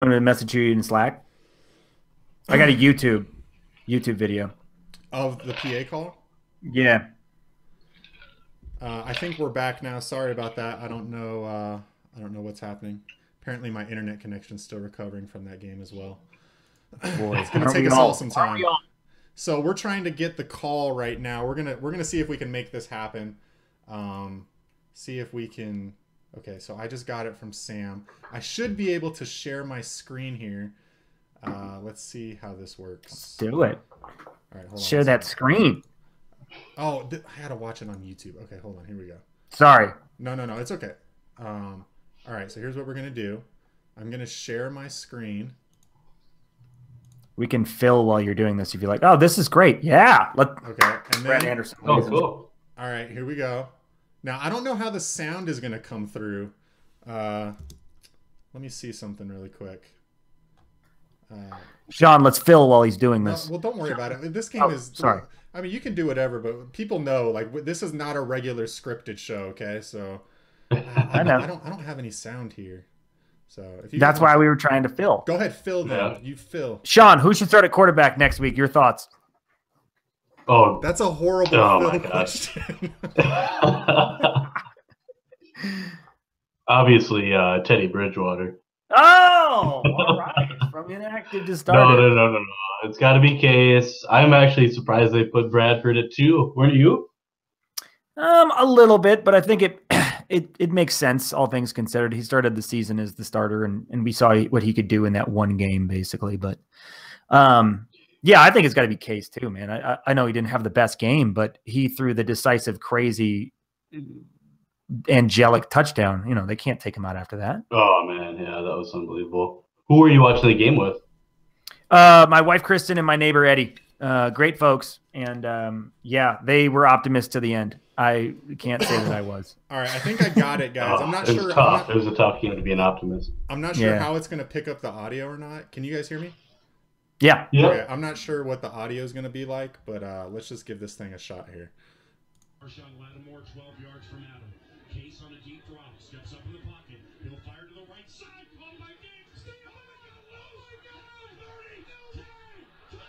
I'm gonna message you in Slack. I got a YouTube video. Of the PA call. Yeah. I think we're back now. Sorry about that. I don't know. I don't know what's happening. Apparently, my internet connection's still recovering from that game as well. Boy, It's gonna aren't take we us all all? some Aren't we time. all? So we're trying to get the call right now. We're gonna see if we can make this happen. See if we can. Okay, so I just got it from Sam. I should be able to share my screen here. Let's see how this works. Do it. All right, hold on. Share that screen. Oh, I had to watch it on YouTube. Okay, hold on. Here we go. Sorry. No, it's okay. All right, so here's what we're gonna do. I'm gonna share my screen. We can fill while you're doing this if you like. Oh, this is great. Yeah. Okay, and Brad then Anderson. Oh, cool. all right, here we go. Now I don't know how the sound is gonna come through. Let me see something really quick. Sean, let's fill while he's doing this. Well, don't worry about it. This game is sorry. I mean, you can do whatever, but people know like this is not a regular scripted show. Okay, so I know. I don't have any sound here. So if you That's why we were trying to fill. go ahead, Phil. Then Yeah. you Phil. Sean, who should start at quarterback next week? Your thoughts? Oh, That's a horrible Oh, Phil my gosh. question. obviously Teddy Bridgewater. Oh, all right. From inactive to started. No. It's got to be Case. I'm actually surprised they put Bradford at 2. Weren't you? A little bit, but I think it makes sense, all things considered. He started the season as the starter, and we saw what he could do in that one game, basically. But yeah, I think it's got to be Case too, man. I know he didn't have the best game, but he threw the decisive, crazy, angelic touchdown. You know, they can't take him out after that. Oh man, yeah, that was unbelievable. Who were you watching the game with? My wife Kristen and my neighbor Eddie, great folks, and yeah, they were optimists to the end. I can't say that I was. All right, I think I got it, guys. I'm not it was sure. tough. It was a tough game to be an optimist. I'm not sure Yeah. how it's going to pick up the audio or not. Can you guys hear me? Yeah. Yeah. Okay, I'm not sure what the audio is going to be like, but let's just give this thing a shot here. Marshawn Lattimore, 12 yards from Adam. Case on a deep drop, steps up in the pocket. He'll fire to the right side. Oh my God! Stay on it! Oh my God! 30, 10, 12.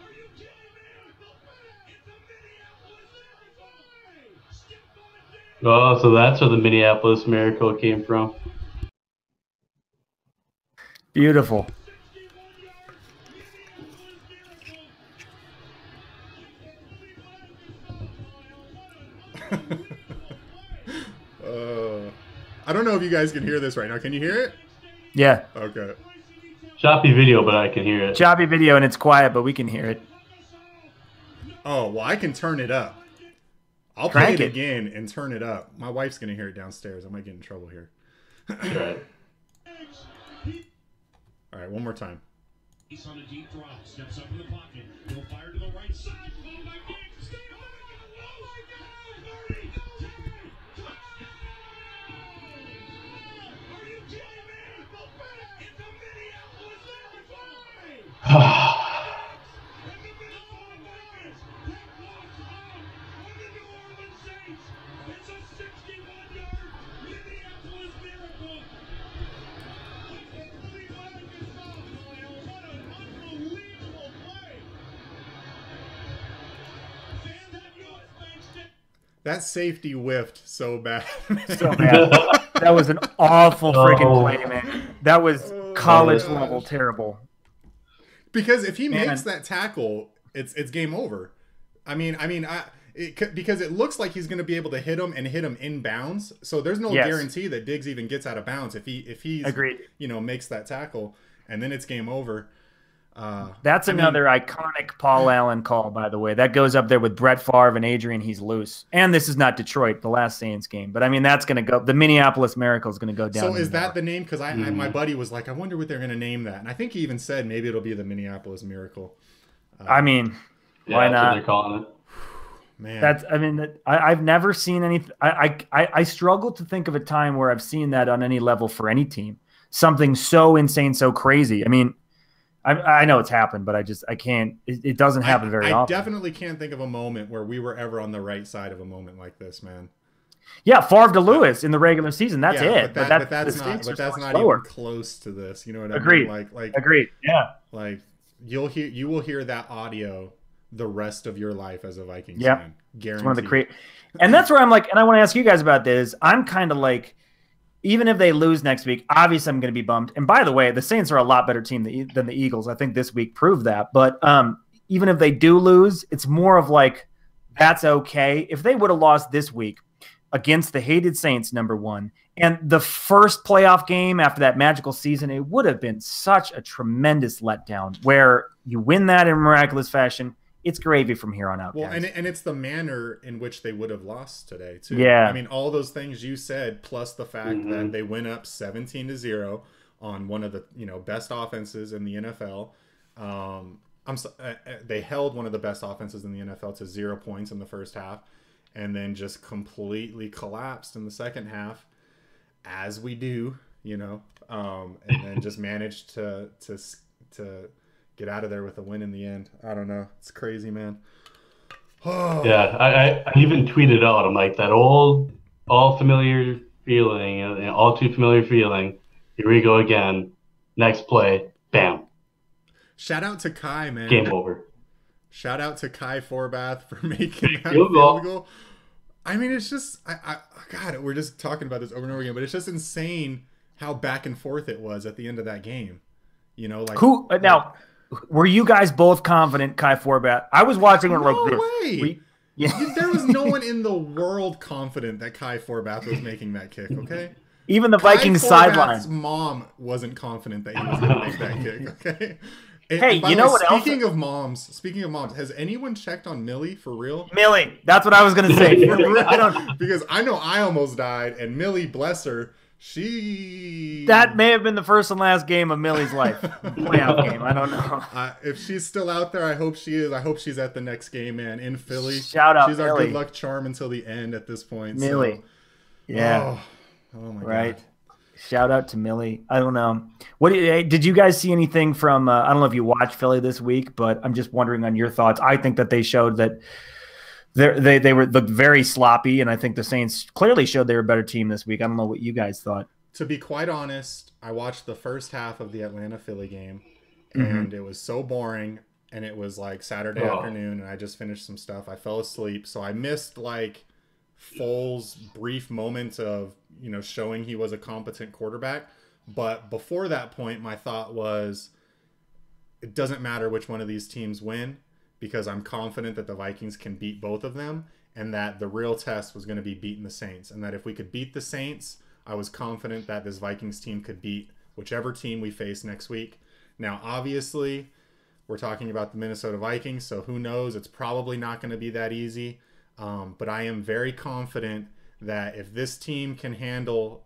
Are you kidding me? It's a Minneapolis miracle! Step on it, Dan! Oh, so that's where the Minneapolis Miracle came from. Beautiful. 61 yards. Minneapolis miracle. I don't know if you guys can hear this right now. Can you hear it? Yeah. Okay. Choppy video, but I can hear it. Choppy video and it's quiet, but we can hear it. Oh, well, I can turn it up. I'll Crank play it it. again and turn it up. My wife's going to hear it downstairs. I might get in trouble here. Right. All right, one more time. Case on a deep drop, steps up in the pocket. He'll fire to the right side. Oh my God! Stay on it! Oh my God! 30, 10, 12. Are you kidding me? It's a Minneapolis miracle! And the Minnesota Vikings have walked off on the New Orleans Saints. It's a 61-yard Minneapolis miracle. I can't believe what I just saw, Kyle. What an unbelievable play. Fans at US Bank Stadium. That safety whiffed so bad. So bad. That was an awful freaking Oh. play, man. That was college gosh. level terrible. Because if he Man. makes that tackle, it's game over. Because it looks like he's going to be able to hit him and hit him inbounds. So there's no Yes. guarantee that Diggs even gets out of bounds if he's Agreed. makes that tackle, and then it's game over. That's another iconic Paul Allen call, by the way. That goes up there with Brett Favre and Adrian. He's loose. And this is not Detroit, the last Saints game. But I mean, that's going to go. The Minneapolis Miracle is going to go down. So is in that the the name? Because my buddy was like, I wonder what they're going to name that, and I think he even said maybe it'll be the Minneapolis Miracle. I mean, Yeah, why that's what not? they're calling it. Man, That's. I mean, I've never seen any. I struggle to think of a time where I've seen that on any level for any team. Something so insane, so crazy. I mean, I know it's happened, but I can't. It doesn't happen very I often. definitely can't think of a moment where we were ever on the right side of a moment like this, man. Yeah, Favre to Lewis in the regular season. That's it. But that's not even close to this. You know what I Agreed. mean? Like agreed. Yeah. Like you will hear that audio the rest of your life as a Vikings fan. Guaranteed. It's one of the and that's where I'm like, and I want to ask you guys about this. I'm kind of like, even if they lose next week, obviously I'm going to be bummed. And by the way, the Saints are a lot better team than the Eagles. I think this week proved that. But even if they do lose, it's more of like, that's okay. If they would have lost this week against the hated Saints, number one, and the first playoff game after that magical season, it would have been such a tremendous letdown where you win that in miraculous fashion. It's gravy from here on out. Well, guys. and it's the manner in which they would have lost today too. Yeah. I mean, all those things you said, plus the fact that they went up 17-0 on one of the best offenses in the NFL. They held one of the best offenses in the NFL to 0 points in the first half, and then just completely collapsed in the second half, as we do, and then just managed to get out of there with a win in the end. I don't know. It's crazy, man. Oh. Yeah, I even tweeted out, I'm like, that all familiar feeling, all too familiar feeling. Here we go again. Next play, bam. Shout out to Kai, man. Game over. Shout out to Kai Forbath for making that field goal. I mean, it's just, God, we're just talking about this over and over again, but it's just insane how back and forth it was at the end of that game. Now, were you guys both confident Kai Forbath? I was watching when no way. There was no one in the world confident that Kai Forbath was making that kick, okay? Even the Vikings sideline. His mom wasn't confident that he was going to make that kick, okay? Hey, you know what else? Speaking of moms, has anyone checked on Millie for real? Millie, that's what I was going to say. Because I know I almost died, and Millie, bless her, that may have been the first and last game of Millie's life. Playoff game. I don't know. If she's still out there, I hope she is. I hope she's at the next game, man, in Philly. Shout out, she's Millie. Our good luck charm until the end at this point. Millie. So. Yeah. Oh my right. God. Shout out to Millie. I don't know. Did you guys see anything from? I don't know if you watched Philly this week, but I'm just wondering on your thoughts. I think that they showed that they looked very sloppy, and I think the Saints clearly showed they were a better team this week. I don't know what you guys thought. To be quite honest, I watched the first half of the Atlanta-Philly game, and it was so boring, and it was like Saturday afternoon, and I just finished some stuff. I fell asleep, so I missed like Foles' brief moment of showing he was a competent quarterback. But before that point, my thought was, it doesn't matter which one of these teams win, because I'm confident that the Vikings can beat both of them, and that the real test was going to be beating the Saints. And that if we could beat the Saints, I was confident that this Vikings team could beat whichever team we face next week. Now, obviously, we're talking about the Minnesota Vikings, so who knows? It's probably not going to be that easy. But I am very confident that if this team can handle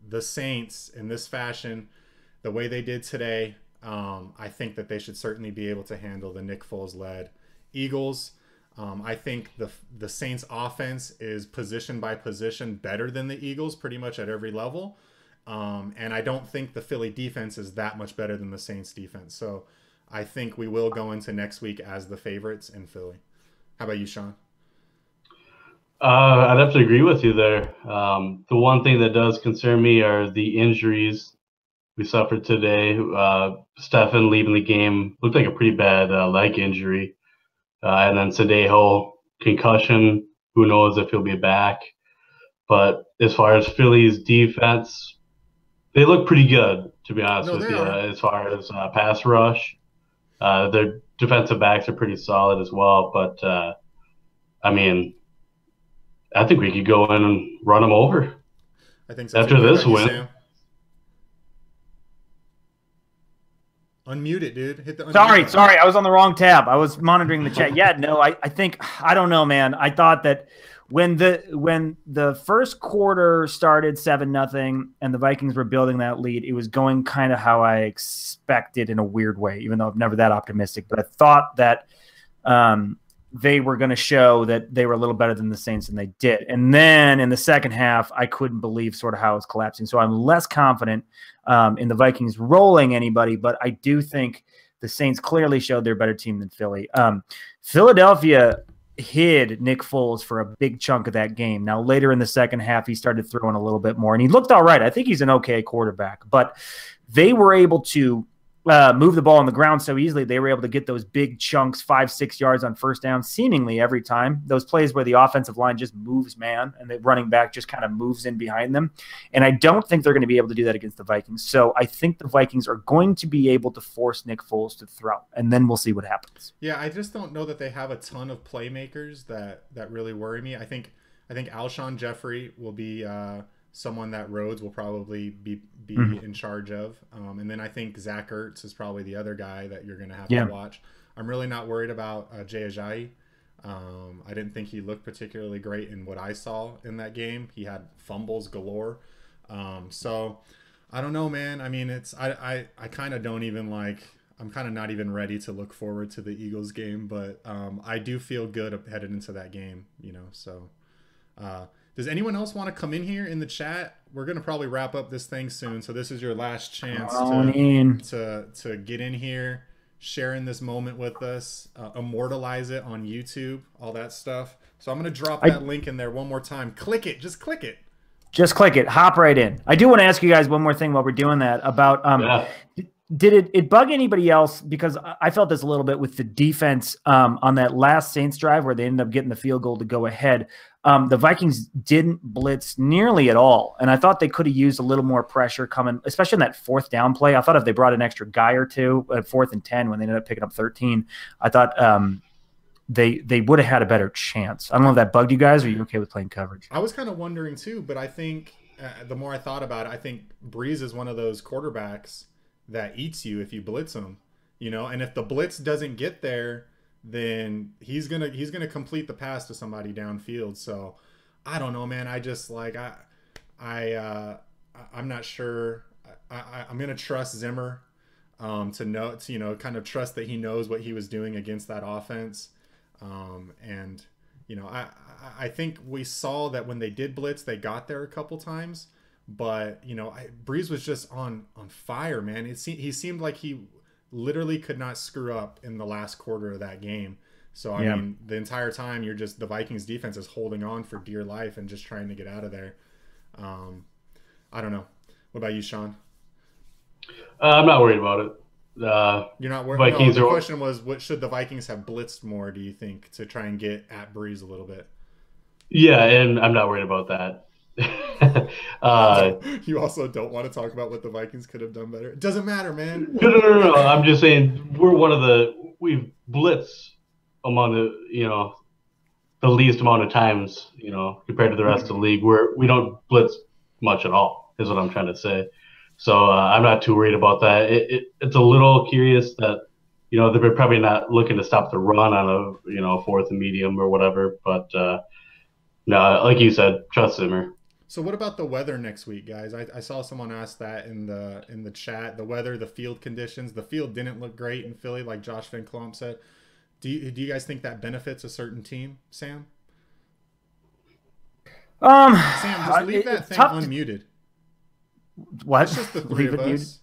the Saints in this fashion, the way they did today, I think that they should certainly be able to handle the Nick Foles-led Eagles. I think the Saints offense is position by position better than the Eagles pretty much at every level. And I don't think the Philly defense is that much better than the Saints defense. So I think we will go into next week as the favorites in Philly. How about you, Sean? I'd have to agree with you there. The one thing that does concern me are the injuries we suffered today. Stefan leaving the game looked like a pretty bad leg injury. And then Sadejo, concussion. Who knows if he'll be back. But as far as Philly's defense, they look pretty good, to be honest with you. As far as pass rush, their defensive backs are pretty solid as well. But, I mean, I think we could go in and run them over. I think so. After this win. Sam? Unmute it, dude. Hit the unmute. Sorry. I was on the wrong tab. I was monitoring the chat. Yeah, no, I think, I don't know, man. I thought that when the first quarter started 7-0 and the Vikings were building that lead, it was going kind of how I expected in a weird way, even though I'm never that optimistic. But I thought that they were going to show that they were a little better than the Saints, and they did. And then in the second half, I couldn't believe sort of how it was collapsing. So I'm less confident in the Vikings rolling anybody, but I do think the Saints clearly showed they're a better team than Philly. Philadelphia, hid Nick Foles for a big chunk of that game. Now, later in the second half, he started throwing a little bit more, and he looked all right. I think he's an okay quarterback, but they were able to move the ball on the ground so easily. They were able to get those big chunks, 5-6 yards on first down, seemingly every time. Those plays where the offensive line just moves man and the running back just kind of moves in behind them. And I don't think they're going to be able to do that against the Vikings. So I think the Vikings are going to be able to force Nick Foles to throw, and then we'll see what happens. Yeah, I just don't know that they have a ton of playmakers that really worry me. I think Alshon Jeffrey will be someone that Rhodes will probably be in charge of. And then I think Zach Ertz is probably the other guy that you're going to have to watch. I'm really not worried about Jay Ajayi. I didn't think he looked particularly great in what I saw in that game. He had fumbles galore. So I don't know, man. I mean, I kind of don't even I'm kind of not even ready to look forward to the Eagles game, but I do feel good headed into that game, so does anyone else want to come in here in the chat? We're going to probably wrap up this thing soon. So this is your last chance to get in here, share in this moment with us, immortalize it on YouTube, all that stuff. So I'm going to drop that link in there one more time. Click it. Just click it. Just click it. Hop right in. I do want to ask you guys one more thing while we're doing that about did it bug anybody else? Because I felt this a little bit with the defense on that last Saints drive where they ended up getting the field goal to go ahead. The Vikings didn't blitz nearly at all, and I thought they could have used a little more pressure coming, especially in that fourth down play. I thought if they brought an extra guy or two at 4th and 10 when they ended up picking up 13, I thought they would have had a better chance. I don't know if that bugged you guys, or are you okay with playing coverage? I was kind of wondering too, but I think the more I thought about it, I think Breeze is one of those quarterbacks that eats you if you blitz him, and if the blitz doesn't get there, then he's gonna complete the pass to somebody downfield. So I don't know, man. I just I'm not sure. I'm gonna trust Zimmer to kind of trust that he knows what he was doing against that offense. And I think we saw that when they did blitz, they got there a couple times. But Breeze was just on fire, man. He seemed like he literally could not screw up in the last quarter of that game. So I mean, the entire time the Vikings defense is holding on for dear life and just trying to get out of there. I don't know. What about you, Sean? I'm not worried about it. You're not worried. Vikings the question was, what should the Vikings have blitzed more, do you think, to try and get at Breeze a little bit? Yeah, and I'm not worried about that. You also don't want to talk about what the Vikings could have done better. It doesn't matter, man. No. I'm just saying we've blitzed among the least amount of times, compared to the rest of the league. We don't blitz much at all, is what I'm trying to say. So I'm not too worried about that. It's a little curious that they're probably not looking to stop the run on a 4th and medium or whatever. But no, like you said, trust Zimmer. So what about the weather next week, guys? I saw someone ask that in the chat. The weather, the field conditions. The field didn't look great in Philly, like Josh Van Klomp said. Do you guys think that benefits a certain team, Sam? Sam, just leave that thing unmuted. What? It's just the three of us.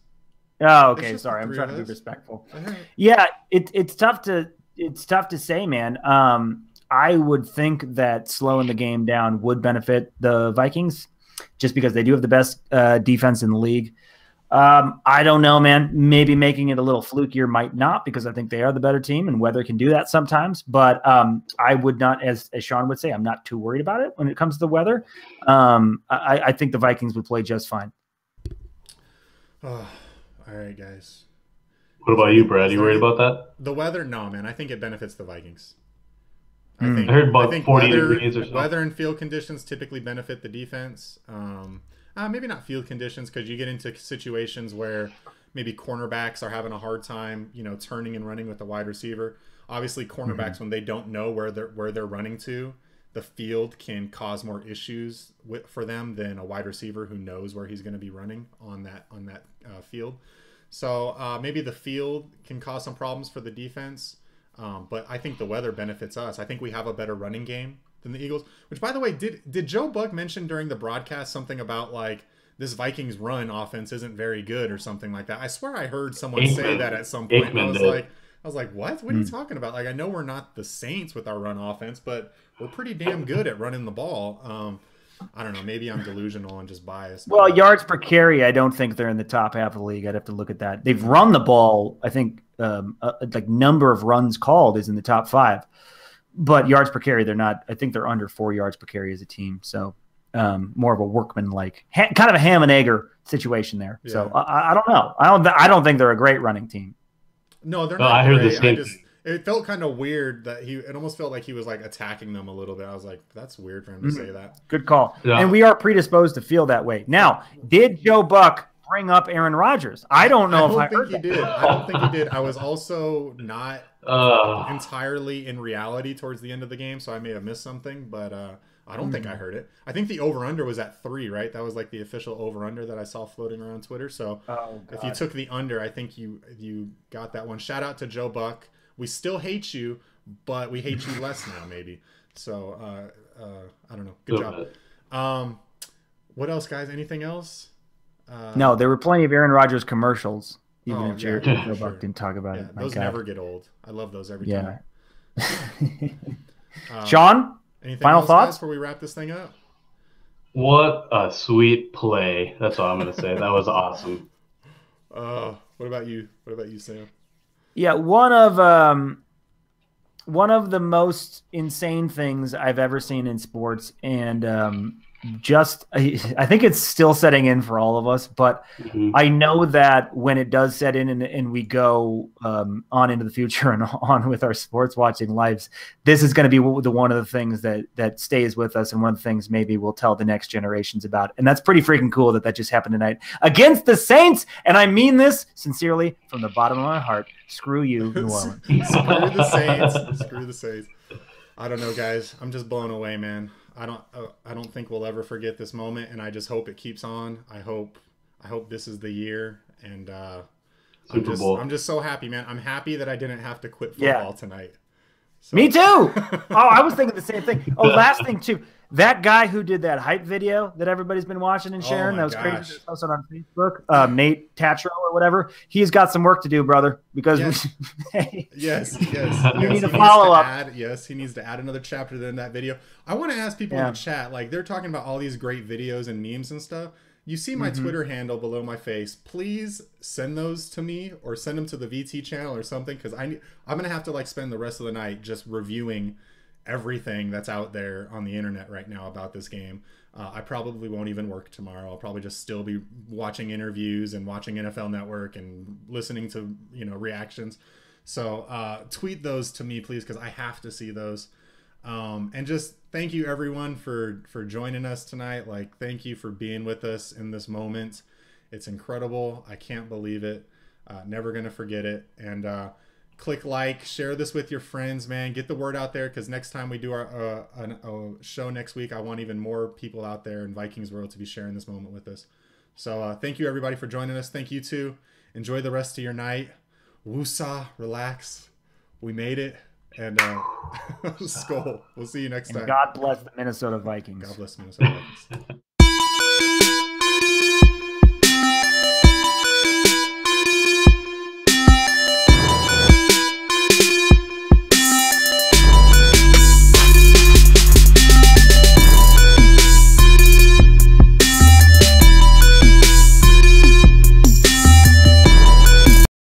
Oh, okay. Sorry, I'm trying to be respectful. Yeah, it's tough to say, man. I would think that slowing the game down would benefit the Vikings just because they do have the best defense in the league. I don't know, man. Maybe making it a little flukier might not, because I think they are the better team and weather can do that sometimes. But I would not, as Sean would say, I'm not too worried about it when it comes to the weather. I think the Vikings would play just fine. Oh, all right, guys. What about you, Brad? You worried about that? The weather? No, man. I think it benefits the Vikings. I heard about 40 degrees or so. Weather and field conditions typically benefit the defense. Maybe not field conditions, because you get into situations where maybe cornerbacks are having a hard time, turning and running with the wide receiver. Obviously, cornerbacks, when they don't know where they're running to, the field can cause more issues for them than a wide receiver who knows where he's going to be running on that field. So maybe the field can cause some problems for the defense. But I think the weather benefits us. I think we have a better running game than the Eagles. Which, by the way, did Joe Buck mention during the broadcast something about this Vikings run offense isn't very good or something like that? I swear I heard someone say that at some point. I was like, I was like, what? What are you talking about? Like, I know we're not the Saints with our run offense, but we're pretty damn good at running the ball. I don't know. Maybe I'm delusional and just biased. Well, yards per carry, I don't think they're in the top half of the league. I'd have to look at that. They've run the ball. I think like number of runs called is in the top 5, but yards per carry, they're not. I think they're under 4 yards per carry as a team. So more of a workman-like, kind of a ham and egger situation there. Yeah. So I don't know. I don't think they're a great running team. No, they're not. I heard the same. It felt kind of weird that it almost felt like he was like attacking them a little bit. I was like, that's weird for him to say that. Good call. Yeah. And we are predisposed to feel that way. Now, did Joe Buck bring up Aaron Rodgers? I don't know if I heard he did. I don't think he did. I was also not entirely in reality towards the end of the game, so I may have missed something, but I don't think I heard it. I think the over-under was at 3, right? That was like the official over-under that I saw floating around Twitter. So if you took the under, I think you got that one. Shout out to Joe Buck. We still hate you, but we hate you less now, maybe. So I don't know. Good job. What else, guys? Anything else? No, there were plenty of Aaron Rodgers commercials, even if Joe Buck didn't talk about it. Those never get old. I love those every time. Sean? Anything Final else, thoughts guys, before we wrap this thing up? What a sweet play! That's all I'm gonna say. That was awesome. What about you? What about you, Sam? Yeah, one of the most insane things I've ever seen in sports, and I think it's still setting in for all of us, but I know that when it does set in and we go on into the future and on with our sports watching lives, this is going to be one of the things that stays with us, and one of the things maybe we'll tell the next generations about. And that's pretty freaking cool that just happened tonight against the Saints. And I mean this sincerely from the bottom of my heart. Screw you, New Orleans. Screw the Saints. Screw the Saints. I don't know, guys. I'm just blown away, man. I don't think we'll ever forget this moment, and I just hope it keeps on. I hope this is the year, and I'm just so happy, man. I'm happy that I didn't have to quit football tonight. So. Me too. I was thinking the same thing. Last thing too. That guy who did that hype video that everybody's been watching and sharing, that was crazy. Posted on Facebook, Nate Tatro or whatever. He's got some work to do, brother. Because yes, you need to follow up. He needs to add another chapter to that video. I want to ask people in the chat, like they're talking about all these great videos and memes and stuff. You see my Twitter handle below my face. Please send those to me or send them to the VT channel or something, because I'm gonna have to like spend the rest of the night just reviewing everything that's out there on the internet right now about this game. I probably won't even work tomorrow. I'll probably just still be watching interviews and watching NFL Network and listening to reactions. So tweet those to me, please, because I have to see those. And just thank you everyone for joining us tonight. Like, thank you for being with us in this moment. It's incredible. I can't believe it. Never gonna forget it. And click like, share this with your friends, man. Get the word out there, because next time we do our a show next week, I want even more people out there in Vikings world to be sharing this moment with us. So thank you everybody for joining us. Thank you too. Enjoy the rest of your night. Woosah, relax. We made it. And Skol. We'll see you next time. God bless the Minnesota Vikings. God bless the Minnesota Vikings.